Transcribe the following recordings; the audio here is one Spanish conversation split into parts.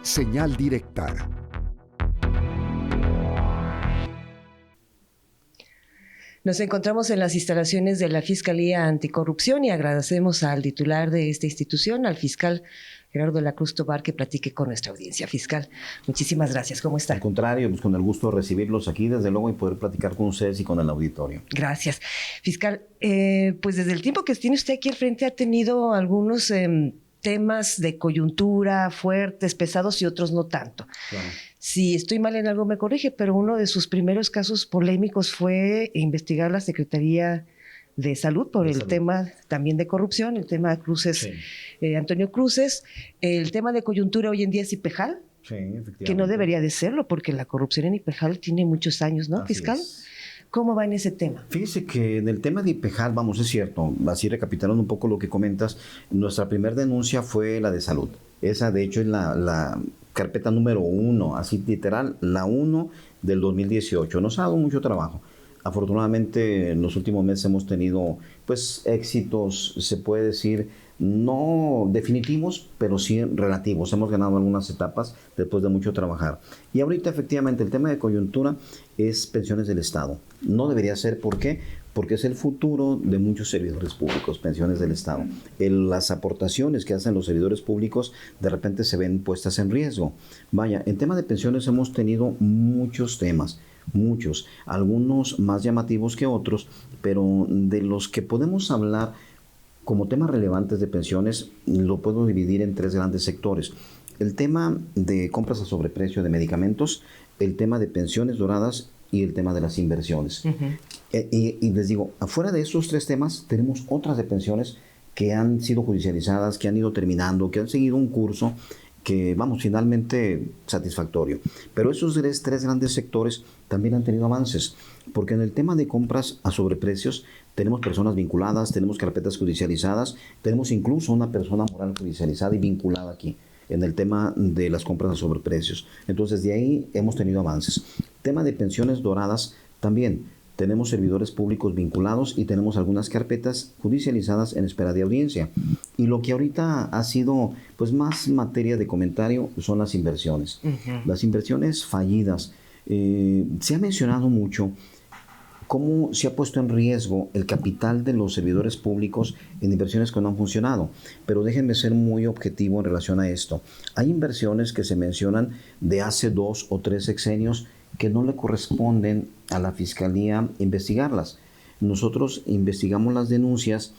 Señal directa. Nos encontramos en las instalaciones de la Fiscalía Anticorrupción y agradecemos al titular de esta institución, al fiscal Gerardo de la Cruz Tobar, que platique con nuestra audiencia. Fiscal, muchísimas gracias. ¿Cómo está? Al contrario, pues con el gusto de recibirlos aquí, desde luego, y poder platicar con ustedes y con el auditorio. Gracias. Fiscal, pues desde el tiempo que tiene usted aquí al frente ha tenido algunos temas de coyuntura fuertes, pesados y otros no tanto. Claro. Si estoy mal en algo me corrige, pero uno de sus primeros casos polémicos fue investigar la Secretaría de Salud por el tema también de corrupción, el tema de Cruces, sí. Antonio Cruces, el tema de coyuntura hoy en día es IPEJAL, sí, efectivamente, que no debería de serlo porque la corrupción en IPEJAL tiene muchos años, ¿no, Así fiscal? Es. ¿Cómo va en ese tema? Fíjese que en el tema de IPEJAL, vamos, es cierto, así recapitulando un poco lo que comentas, nuestra primera denuncia fue la de salud. Esa, de hecho, es la carpeta número 1, así literal, la 1 del 2018. Nos ha dado mucho trabajo. Afortunadamente, en los últimos meses hemos tenido, pues, éxitos, se puede decir, no definitivos, pero sí relativos. Hemos ganado algunas etapas después de mucho trabajar. Y ahorita, efectivamente, el tema de coyuntura es pensiones del Estado. No debería ser, ¿por qué? Porque es el futuro de muchos servidores públicos, pensiones del Estado. Las aportaciones que hacen los servidores públicos de repente se ven puestas en riesgo. Vaya, en tema de pensiones hemos tenido muchos temas, muchos, algunos más llamativos que otros, pero de los que podemos hablar como temas relevantes de pensiones, lo puedo dividir en 3 grandes sectores. El tema de compras a sobreprecio de medicamentos, el tema de pensiones doradas y el tema de las inversiones. Y les digo, afuera de esos 3 temas, tenemos otras de pensiones que han sido judicializadas, que han ido terminando, que han seguido un curso que, vamos, finalmente satisfactorio. Pero esos 3 grandes sectores también han tenido avances, porque en el tema de compras a sobreprecios tenemos personas vinculadas, tenemos carpetas judicializadas, tenemos incluso una persona moral judicializada y vinculada aquí en el tema de las compras a sobreprecios. Entonces, de ahí hemos tenido avances. Tema de pensiones doradas también. Tenemos servidores públicos vinculados y tenemos algunas carpetas judicializadas en espera de audiencia. Y lo que ahorita ha sido, pues, más materia de comentario son las inversiones. Las inversiones fallidas. Se ha mencionado mucho cómo se ha puesto en riesgo el capital de los servidores públicos en inversiones que no han funcionado. Pero déjenme ser muy objetivo en relación a esto. Hay inversiones que se mencionan de hace 2 o 3 sexenios que no le corresponden a la Fiscalía investigarlas. Nosotros investigamos las denuncias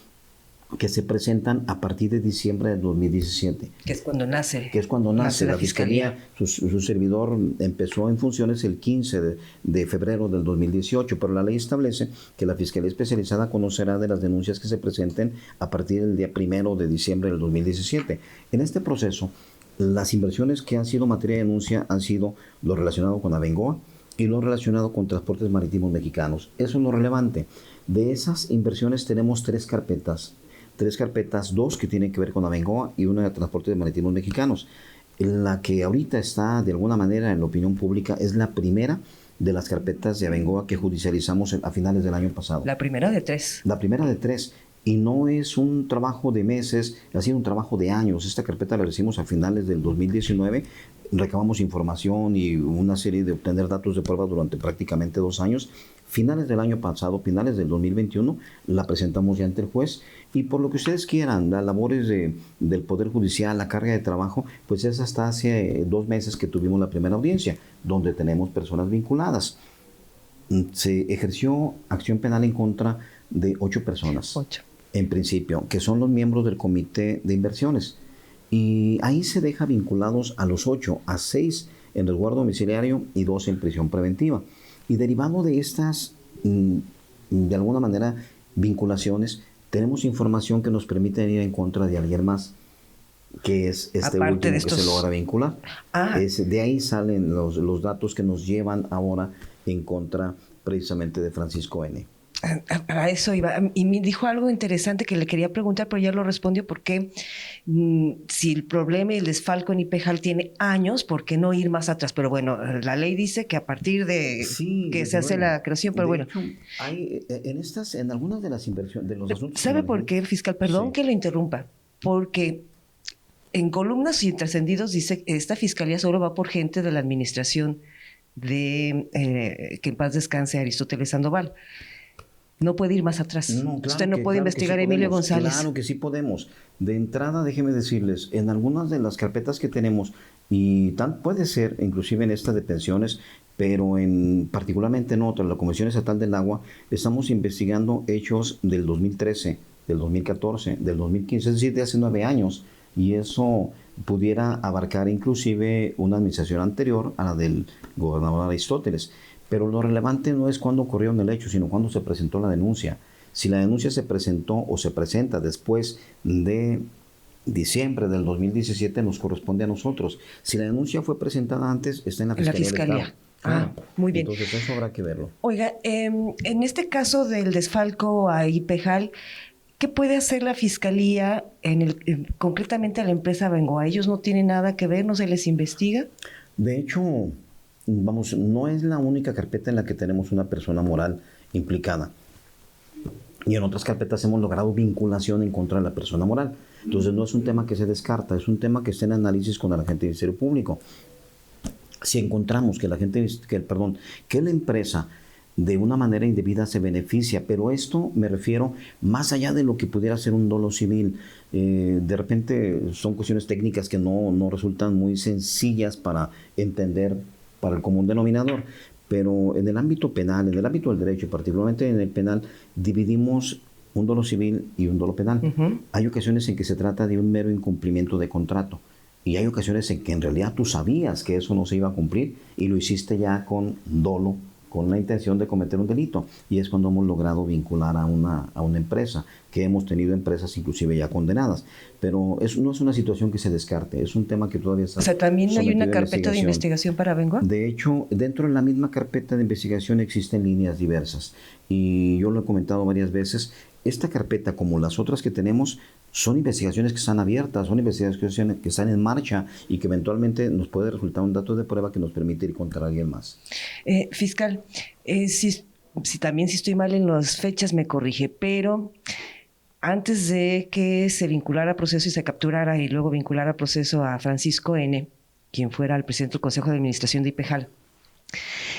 que se presentan a partir de diciembre del 2017. Que es cuando nace. Que es cuando nace la Fiscalía. Su servidor empezó en funciones el 15 de febrero del 2018, pero la ley establece que la Fiscalía Especializada conocerá de las denuncias que se presenten a partir del día 1 de diciembre del 2017. En este proceso, las inversiones que han sido materia de denuncia han sido lo relacionado con Abengoa y lo relacionado con Transportes Marítimos Mexicanos. Eso es lo relevante. De esas inversiones tenemos 3 carpetas. 3 carpetas, 2 que tienen que ver con Abengoa y una de Transportes Marítimos Mexicanos. La que ahorita está de alguna manera en la opinión pública es la primera de las carpetas de Abengoa que judicializamos a finales del año pasado. La primera de 3. La primera de 3. Y no es un trabajo de meses, ha sido un trabajo de años. Esta carpeta la recibimos a finales del 2019, recabamos información y una serie de obtener datos de prueba durante prácticamente 2 años. Finales del año pasado, finales del 2021, la presentamos ya ante el juez y por lo que ustedes quieran, las labores del Poder Judicial, la carga de trabajo, pues es hasta hace 2 meses que tuvimos la primera audiencia, donde tenemos personas vinculadas. Se ejerció acción penal en contra de 8 personas. 8. En principio, que son los miembros del Comité de Inversiones. Y ahí se deja vinculados a los 8, a 6 en resguardo domiciliario y 2 en prisión preventiva. Y derivado de estas, de alguna manera, vinculaciones, tenemos información que nos permite ir en contra de alguien más, que es este aparte último que se logra vincular. De ahí salen los datos que nos llevan ahora en contra precisamente de Francisco N. A eso iba. Y me dijo algo interesante que le quería preguntar, pero ya lo respondió, porque si el problema y el desfalco en IPEJAL tiene años, ¿por qué no ir más atrás? Pero bueno, la ley dice que a partir de que se hace la creación, pero bueno. Hecho, hay en algunas de las inversiones, de los asuntos. ¿Sabe por qué, fiscal? Perdón que lo interrumpa. Porque en columnas y en trascendidos dice que esta fiscalía solo va por gente de la administración de, que en paz descanse Aristóteles Sandoval. No puede ir más atrás. No, Usted no puede claro que sí investigar a Emilio podemos, González. claro que sí podemos. De entrada, déjeme decirles, en algunas de las carpetas que tenemos, y puede ser, inclusive en esta de pensiones, pero particularmente en otra, la Comisión Estatal del Agua, estamos investigando hechos del 2013, del 2014, del 2015, es decir, de hace 9 años, y eso pudiera abarcar inclusive una administración anterior a la del gobernador Aristóteles. Pero lo relevante no es cuándo ocurrió el hecho, sino cuándo se presentó la denuncia. Si la denuncia se presentó o se presenta después de diciembre del 2017, nos corresponde a nosotros. Si la denuncia fue presentada antes, está en la Fiscalía. La Fiscalía. Claro. Muy bien. Entonces eso habrá que verlo. Oiga, en este caso del desfalco a IPEJAL, ¿qué puede hacer la Fiscalía concretamente a la empresa Bengoa? ¿Ellos no tienen nada que ver? ¿No se les investiga? De hecho, vamos, no es la única carpeta en la que tenemos una persona moral implicada. Y en otras carpetas hemos logrado vinculación en contra de la persona moral. Entonces no es un tema que se descarta, es un tema que está en análisis con el agente del Ministerio Público. Si encontramos que la empresa de una manera indebida se beneficia, pero esto me refiero más allá de lo que pudiera ser un dolo civil. De repente son cuestiones técnicas que no resultan muy sencillas para entender para el común denominador, pero en el ámbito penal, en el ámbito del derecho, particularmente en el penal, dividimos un dolo civil y un dolo penal. Hay ocasiones en que se trata de un mero incumplimiento de contrato y hay ocasiones en que en realidad tú sabías que eso no se iba a cumplir y lo hiciste ya con dolo, con la intención de cometer un delito, y es cuando hemos logrado vincular a una empresa, que hemos tenido empresas inclusive ya condenadas, pero eso no es una situación que se descarte, es un tema que todavía está. O sea, también hay una carpeta de investigación para Bengoa. De hecho, dentro de la misma carpeta de investigación existen líneas diversas, y yo lo he comentado varias veces. Esta carpeta, como las otras que tenemos, son investigaciones que están abiertas, son investigaciones que están en marcha y que eventualmente nos puede resultar un dato de prueba que nos permite ir contra alguien más. Fiscal, si también si estoy mal en las fechas me corrige, pero antes de que se vinculara a proceso y se capturara y luego vinculara a proceso a Francisco N., quien fuera el presidente del Consejo de Administración de IPEJAL,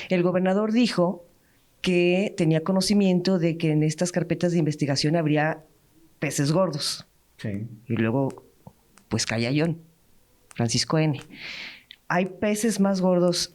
el gobernador dijo que tenía conocimiento de que en estas carpetas de investigación habría peces gordos. Sí. Y luego, pues calla Francisco N. ¿Hay peces más gordos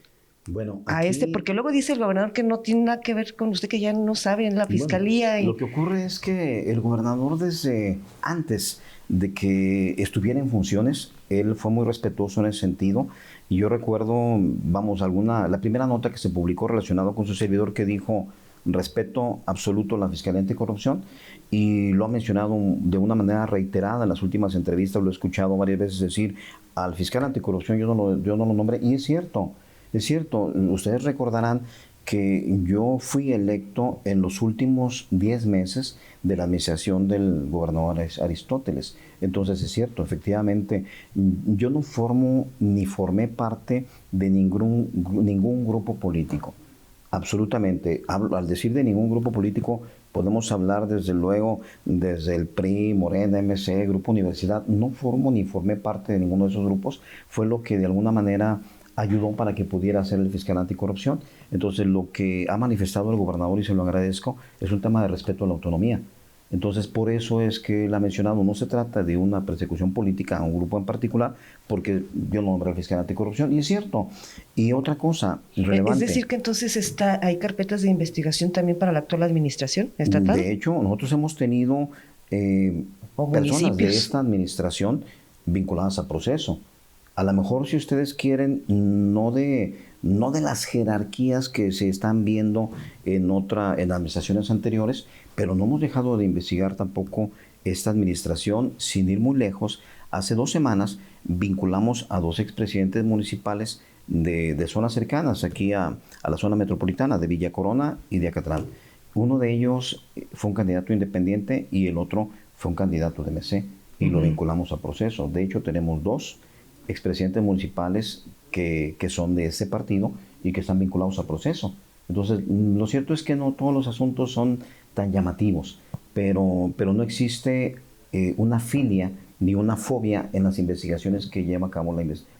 porque luego dice el gobernador que no tiene nada que ver con usted, que ya no sabe en la fiscalía? Bueno, lo que ocurre es que el gobernador, desde antes de que estuviera en funciones, él fue muy respetuoso en ese sentido. Y yo recuerdo, la primera nota que se publicó relacionada con su servidor, que dijo: respeto absoluto a la Fiscalía Anticorrupción, y lo ha mencionado de una manera reiterada en las últimas entrevistas. Lo he escuchado varias veces decir: al fiscal anticorrupción yo no lo nombré, y es cierto. Ustedes recordarán que yo fui electo en los últimos 10 meses de la administración del gobernador Aristóteles. Entonces es cierto, efectivamente, yo no formo ni formé parte de ningún grupo político. Absolutamente. Al decir de ningún grupo político, podemos hablar desde luego desde el PRI, Morena, MC, Grupo Universidad. No formo ni formé parte de ninguno de esos grupos. Fue lo que de alguna manera ayudó para que pudiera ser el fiscal anticorrupción. Entonces, lo que ha manifestado el gobernador, y se lo agradezco, es un tema de respeto a la autonomía. Entonces, por eso es que él ha mencionado: no se trata de una persecución política a un grupo en particular, porque yo no nombré al fiscal anticorrupción, y es cierto. Y otra cosa relevante. Es decir, que entonces hay carpetas de investigación también para la actual administración estatal. De hecho, nosotros hemos tenido personas de esta administración vinculadas a proceso. A lo mejor, si ustedes quieren, no de las jerarquías que se están viendo en administraciones anteriores, pero no hemos dejado de investigar tampoco esta administración. Sin ir muy lejos, hace 2 semanas vinculamos a 2 expresidentes municipales de zonas cercanas aquí a la zona metropolitana de Villa Corona y de Acatlán. Uno de ellos fue un candidato independiente y el otro fue un candidato de MC, y lo vinculamos a proceso. De hecho, tenemos 2 expresidentes municipales que son de ese partido y que están vinculados a proceso. Entonces, lo cierto es que no todos los asuntos son tan llamativos, pero no existe una filia ni una fobia en las investigaciones que lleva a cabo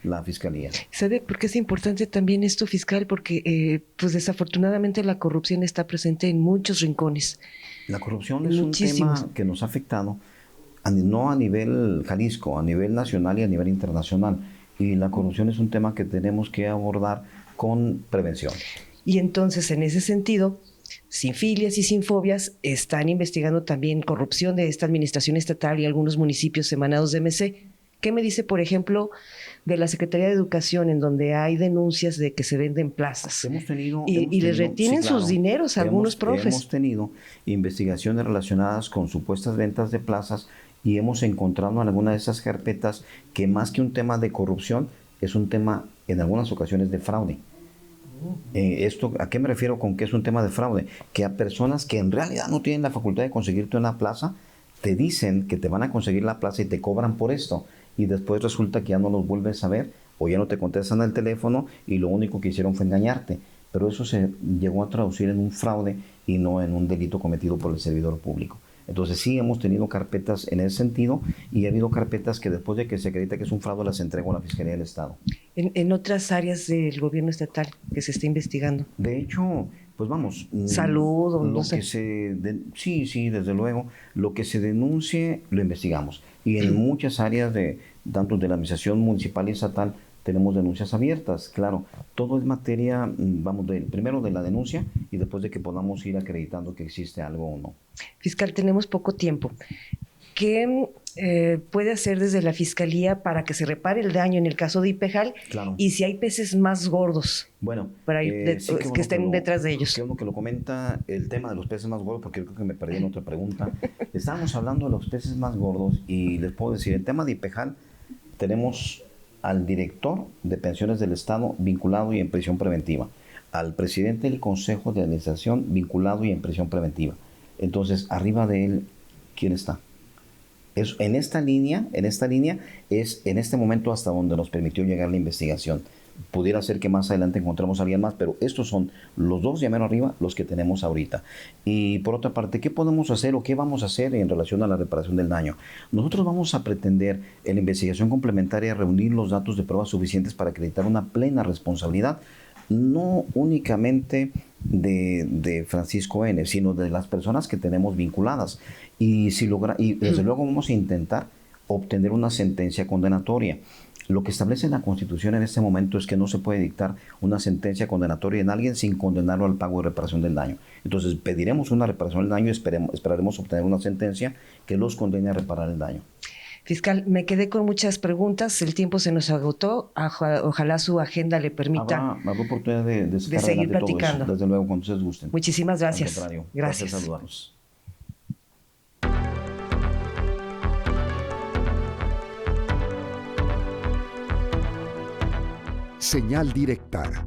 la Fiscalía. ¿Sabe por qué es importante también esto, fiscal? Porque pues desafortunadamente la corrupción está presente en muchos rincones. La corrupción es un tema que nos ha afectado, no a nivel Jalisco, a nivel nacional y a nivel internacional. Y la corrupción es un tema que tenemos que abordar con prevención. Y entonces, en ese sentido, sin filias y sin fobias, están investigando también corrupción de esta administración estatal y algunos municipios emanados de MC. ¿Qué me dice, por ejemplo, de la Secretaría de Educación, en donde hay denuncias de que se venden plazas? Y les retienen sus dineros a algunos profes. Hemos tenido investigaciones relacionadas con supuestas ventas de plazas y hemos encontrado en alguna de esas carpetas que más que un tema de corrupción, es un tema en algunas ocasiones de fraude. Esto, ¿a qué me refiero con que es un tema de fraude? Que a personas que en realidad no tienen la facultad de conseguirte una plaza, te dicen que te van a conseguir la plaza y te cobran por esto. Y después resulta que ya no los vuelves a ver o ya no te contestan el teléfono y lo único que hicieron fue engañarte. Pero eso se llegó a traducir en un fraude y no en un delito cometido por el servidor público. Entonces sí hemos tenido carpetas en ese sentido y ha habido carpetas que después de que se acredita que es un fraude las entregó a la Fiscalía del Estado. En otras áreas del gobierno estatal que se está investigando. De hecho, pues vamos. Salud o no sé. Sí, desde luego. Lo que se denuncie lo investigamos. Y en muchas áreas tanto de la administración municipal y estatal tenemos denuncias abiertas, claro. Todo es materia, primero de la denuncia y después de que podamos ir acreditando que existe algo o no. Fiscal, tenemos poco tiempo. ¿Qué puede hacer desde la Fiscalía para que se repare el daño en el caso de Ipejal? Claro. Y si hay peces más gordos, bueno, que estén detrás de ellos. Qué bueno que lo comenta el tema de los peces más gordos, porque creo que me perdí en otra pregunta. Estábamos hablando de los peces más gordos y les puedo decir, el tema de Ipejal tenemos al director de pensiones del Estado vinculado y en prisión preventiva, al presidente del Consejo de Administración vinculado y en prisión preventiva. Entonces, arriba de él, ¿quién está? En esta línea es en este momento hasta donde nos permitió llegar la investigación. Pudiera ser que más adelante encontremos a alguien más, pero estos son los dos de mero arriba los que tenemos ahorita. Y por otra parte, ¿qué podemos hacer o qué vamos a hacer en relación a la reparación del daño? Nosotros vamos a pretender en la investigación complementaria reunir los datos de pruebas suficientes para acreditar una plena responsabilidad, no únicamente de Francisco N., sino de las personas que tenemos vinculadas. Y desde luego vamos a intentar obtener una sentencia condenatoria. Lo que establece la Constitución en este momento es que no se puede dictar una sentencia condenatoria en alguien sin condenarlo al pago de reparación del daño. Entonces pediremos una reparación del daño y esperaremos obtener una sentencia que los condene a reparar el daño. Fiscal, me quedé con muchas preguntas, el tiempo se nos agotó, ojalá su agenda le permita habrá oportunidad de seguir platicando. Desde luego, cuando ustedes gusten. Muchísimas gracias. Al contrario, gracias. Saludarlos. Señal directa